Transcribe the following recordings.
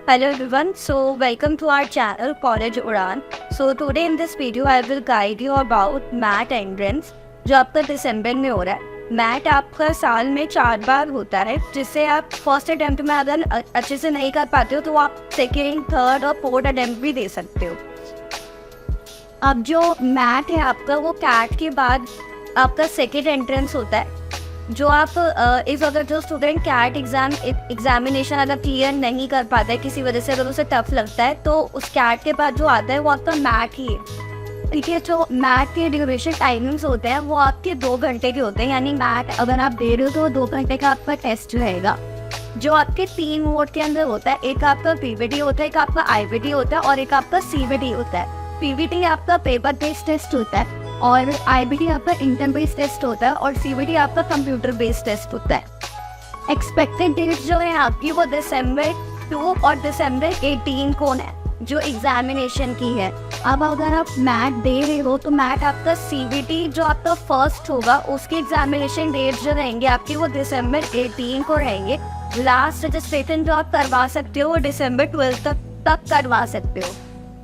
Hello everyone, so welcome to our channel College Udan. So today in this video I will guide you about MAT entrance जो आपका दिसंबर में हो रहा है। Mat आपका साल में 4 बार होता है, जिससे आप फर्स्ट अटेम्प्ट में अगर अच्छे से नहीं कर पाते हो तो आप सेकेंड, थर्ड और फोर्थ अटेम्प्ट भी दे सकते हो। अब जो मैट है आपका वो कैट के बाद आपका सेकेंड एंट्रेंस होता है। जो आप इस अगर जो स्टूडेंट कैट एग्जामिनेशन अगर क्लियर नहीं कर पाता है किसी वजह से, अगर उसे टफ लगता है, तो उस कैट के बाद जो आता है वो आपका मैट ही है। ठीक है, जो मैट के ड्यूरेशन टाइमिंग्स होते हैं वो आपके 2 घंटे के होते हैं। यानी मैट अगर आप दे रहे हो तो 2 घंटे का आपका टेस्ट रहेगा, जो आपके 3 मोड के अंदर होता है। एक आपका पीवीटी होता है, एक आपका आईवीटी होता है और एक आपका सीवीटी होता है। पीवीटी आपका पेपर बेस्ड टेस्ट होता है और आईबीटी आपका इंटरनल बेस्ड टेस्ट होता है और सीवीटी आपका कंप्यूटर बेस्ड टेस्ट होता है। एक्सपेक्टेड डेट जो है आपकी वो दिसंबर 2 और दिसंबर 18 को है, जो एग्जामिनेशन की है। अब अगर आप मैट दे रहे हो तो मैट आपका सीवीटी जो आपका फर्स्ट होगा उसके एग्जामिनेशन डेट जो रहेंगे आपकी वो दिसंबर 18 को रहेंगे। लास्ट रजिस्ट्रेशन जो आप करवा सकते हो वो दिसंबर 12 तक करवा सकते हो।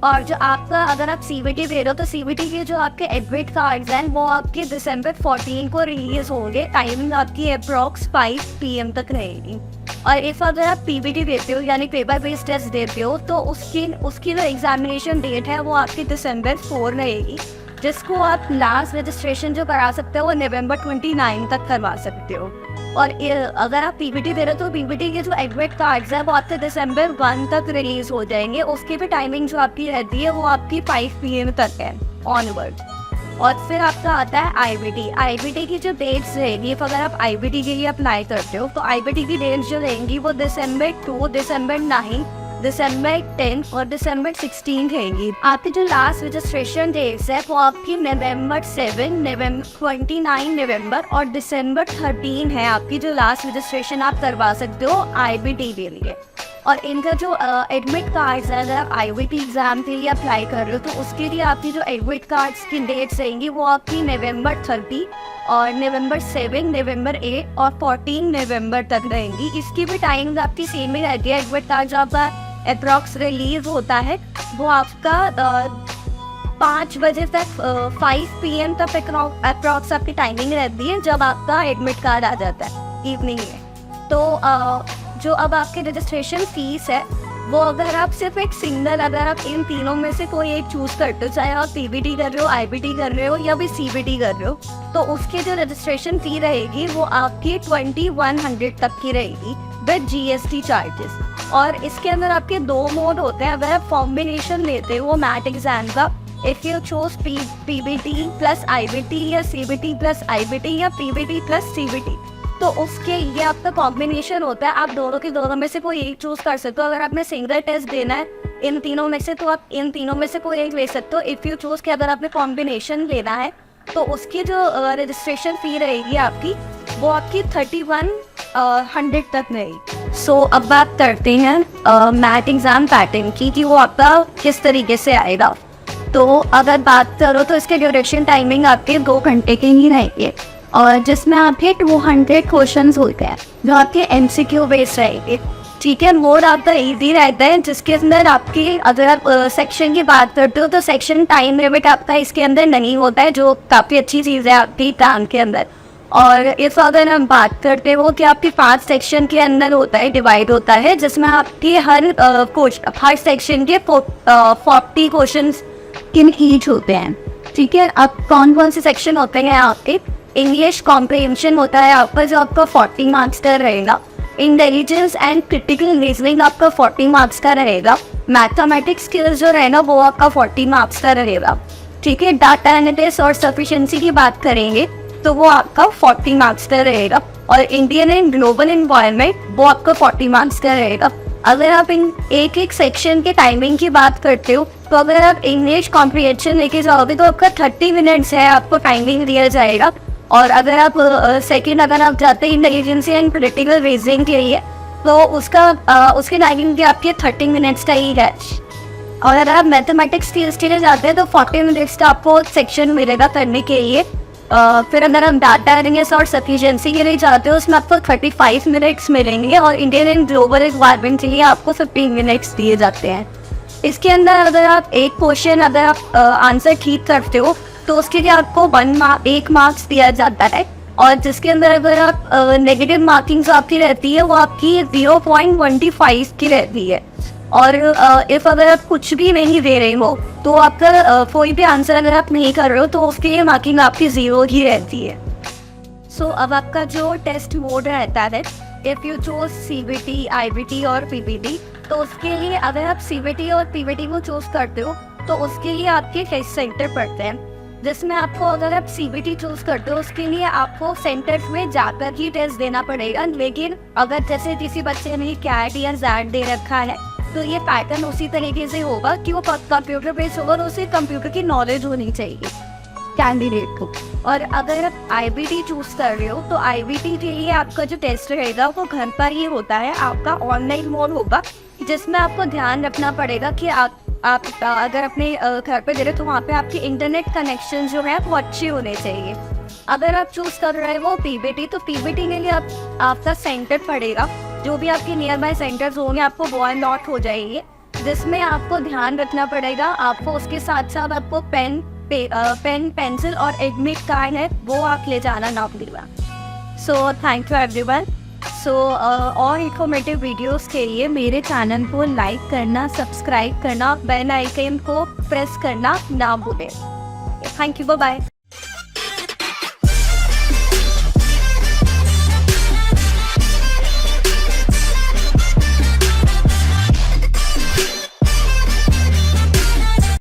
और जो आपका अगर आप सीवीटी दे रहे हो तो सीवीटी के जो आपके एडमिट कार्ड्स हैं वो आपके दिसंबर 14 को रिलीज होंगे। टाइमिंग आपकी अप्रॉक्स 5 PM तक रहेगी। और इफ अगर आप पीवीटी देते हो यानी पेपर बेस्ड टेस्ट देते हो तो उसकी जो एग्जामिनेशन डेट है वो आपकी दिसंबर 4 रहेगी, जिसको आप लास्ट रजिस्ट्रेशन जो करा सकते हो वो नवंबर 29 तक करवा सकते हो। और अगर आप पीवीटी दे रहे हो तो पीवीटी के जो एडमिट कार्ड्स हैं वो आपके दिसंबर 1 तक रिलीज हो जाएंगे। उसकी भी टाइमिंग जो आपकी रहती है वो आपकी 5 PM तक है ऑनवर्ड। और फिर आपका आता है आईबीटी। आईबीटी की जो डेट्स रहेगी, अगर आप आईबीटी के लिए अप्लाई करते हो तो आईबीटी की डेट्स जो रहेंगी वो दिसंबर 2, दिसंबर 9, दिसंबर 10 और दिसंबर 16 रहेंगी। आपकी जो लास्ट रजिस्ट्रेशन डेट्स है वो आपकी नवंबर 7, नवंबर 29 नवंबर और दिसंबर 13 है आपकी जो लास्ट रजिस्ट्रेशन आप करवा सकते हो आईबीटी के लिए। और इनका जो एडमिट कार्ड्स है, अगर आप आईबीटी एग्जाम के लिए अप्लाई कर रहे हो तो उसके लिए आपकी जो एडमिट कार्ड्स की डेट्स रहेंगी वो आपकी नवंबर 30 और नवंबर 7, नवंबर 8 और 14 नवंबर तक रहेंगी। इसकी भी टाइमिंग आपकी सेम ही रहती है। एडमिट कार्ड जो आपका अप्रॉक्स रिलीज होता है वो आपका 5 बजे तक 5 PM तक अप्रॉक्स आपकी टाइमिंग रहती है जब आपका एडमिट कार्ड आ जाता है इवनिंग में। तो जो अब आपके रजिस्ट्रेशन फीस है वो अगर आप सिर्फ एक सिंगल अगर आप इन तीनों में से कोई एक चूज करते हो, चाहे आप पीवीटी कर रहे हो, आईबीटी कर रहे हो या भी सीवीटी कर रहे हो, तो उसकी जो रजिस्ट्रेशन फी रहेगी वो आपकी 2100 तक की रहेगी विद जीएसटी चार्जेस। और इसके अंदर आपके 2 मोड होते हैं। अगर आप कॉम्बिनेशन लेते हो मैट एग्जाम का, if you choose Pvt plus IBT या सीवीटी प्लस आईबीटी या पीवीटी प्लस सीवीटी, तो उसके लिए आपका कॉम्बिनेशन होता है। आप दोनों के दोनों में से कोई एक चूज कर सकते हो। अगर आपने सिंगल टेस्ट देना है इन तीनों में से तो आप इन तीनों में से कोई एक ले सकते हो। इफ़ यू चूज कि अगर आपने कॉम्बिनेशन लेना है तो उसकी जो रजिस्ट्रेशन फ़ी रहेगी आपकी वो आपकी 3100 तक रहेगी। सो अब बात करते हैं मैट एग्ज़ाम पैटर्न की कि वो आपका किस तरीके से आएगा। तो अगर बात करो तो इसके ड्यूरेशन टाइमिंग आपके 2 घंटे के ही रहेंगे और जिसमें आपके 200 क्वेश्चंस होते हैं जो आपके MCQ बेस्ड रहेंगे। ठीक है, मोड आपका ईजी रहता है जिसके अंदर आपकी अगर आप सेक्शन की बात करते हो तो सेक्शन टाइम लिमिट आपका इसके अंदर नहीं होता है, जो काफ़ी अच्छी चीज़ है आपकी एग्जाम के अंदर। और इस अगर हम बात करते हो कि आपकी 5 सेक्शन के अंदर होता है, डिवाइड होता है, जिसमें आपकी हर सेक्शन के 40 क्वेश्चन किन ईच होते हैं। ठीक है, अब कौन कौन से सेक्शन होते हैं आपके? इंग्लिश कॉम्प्रिहेंशन होता है आपका जो आपका 40 मार्क्स का रहेगा। इंटेलिजेंस एंड क्रिटिकल रीजनिंग आपका 40 मार्क्स का रहेगा। मैथमेटिक्स स्किल्स जो रहेगा वो आपका 40 मार्क्स का रहेगा। ठीक है, डाटा एनालिसिस और सफिशिएंसी की बात करेंगे तो वो आपका 40 मार्क्स का रहेगा। और इंडियन एंड ग्लोबल एनवायरनमेंट वो आपका 40 मार्क्स का रहेगा। अगर आप इन एक सेक्शन के टाइमिंग की बात करते हो तो अगर आप इंग्लिश कॉम्प्रिहेंशन लेके जाओगे तो आपका 30 मिनट्स है आपको टाइमिंग दिया जाएगा। और अगर आप अगर आप जाते हैं इंटेलिजेंस एंड क्रिटिकल रीजनिंग के लिए तो उसकी टाइमिंग भी आपके 30 मिनट्स का ही है। और अगर आप मैथमेटिक्स स्किल्स के लिए जाते हैं तो 40 मिनट्स का आपको सेक्शन मिलेगा करने के लिए। फिर अगर हम डाटा एनालिसिस और सफिशिएंसी के लिए चाहते हो उसमें आपको 35 मिनट्स मिलेंगे और इंडियन एंड ग्लोबल रिक्वायरमेंट के लिए आपको 15 मिनट्स दिए जाते हैं। इसके अंदर अगर आप एक क्वेश्चन अगर आप आंसर ठीक करते हो तो उसके लिए आपको 1 मार्क्स दिया जाता है, और जिसके अंदर अगर आप नेगेटिव मार्किंग जो आपकी रहती है वो आपकी 0.25 की रहती है। और इफ़ अगर आप कुछ भी नहीं दे रहे हो तो आपका कोई भी आंसर अगर आप नहीं कर रहे हो तो उसके लिए मार्किंग आपकी 0 ही रहती है। सो अब आपका जो टेस्ट मोड रहता है, if you choose CBT, IBT और PBT, तो उसके लिए अगर आप CBT और PBT को चूज करते हो तो उसके लिए आपके टेस्ट सेंटर पड़ते हैं, जिसमें आपको अगर आप CBT चूज करते हो उसके लिए आपको सेंटर में जाकर ही टेस्ट देना पड़ेगा। लेकिन अगर जैसे किसी बच्चे ने CAT या ZAT दे रखा है तो ये पैटर्न उसी तरीके से होगा कि वो कंप्यूटर बेस्ड होगा और उसे कंप्यूटर की नॉलेज होनी चाहिए कैंडिडेट को। और अगर आप IBT चूज कर रहे हो तो IBT के लिए आपका जो टेस्ट रहेगा वो घर पर ही होता है, आपका ऑनलाइन मोड होगा, जिसमें आपको ध्यान रखना पड़ेगा कि आप अगर अपने घर पे दे रहे हो तो वहाँ पे आपके इंटरनेट कनेक्शन जो है वो अच्छे होने चाहिए। अगर आप चूज कर रहे हो PBT, तो PBT के लिए आपका सेंटर पड़ेगा, जो भी आपके नियर बाय सेंटर्स होंगे आपको वो अनलॉक हो जाएंगे, जिसमें आपको ध्यान रखना पड़ेगा। आपको उसके साथ साथ आपको पेन, पेंसिल और एडमिट कार्ड है वो आप ले जाना ना भूलिएगा। So thank you everyone. So और इन्फॉर्मेटिव वीडियोस के लिए मेरे चैनल को लाइक करना, सब्सक्राइब करना, बेल आइकन को प्रेस करना ना भूलें। Thank you, bye bye.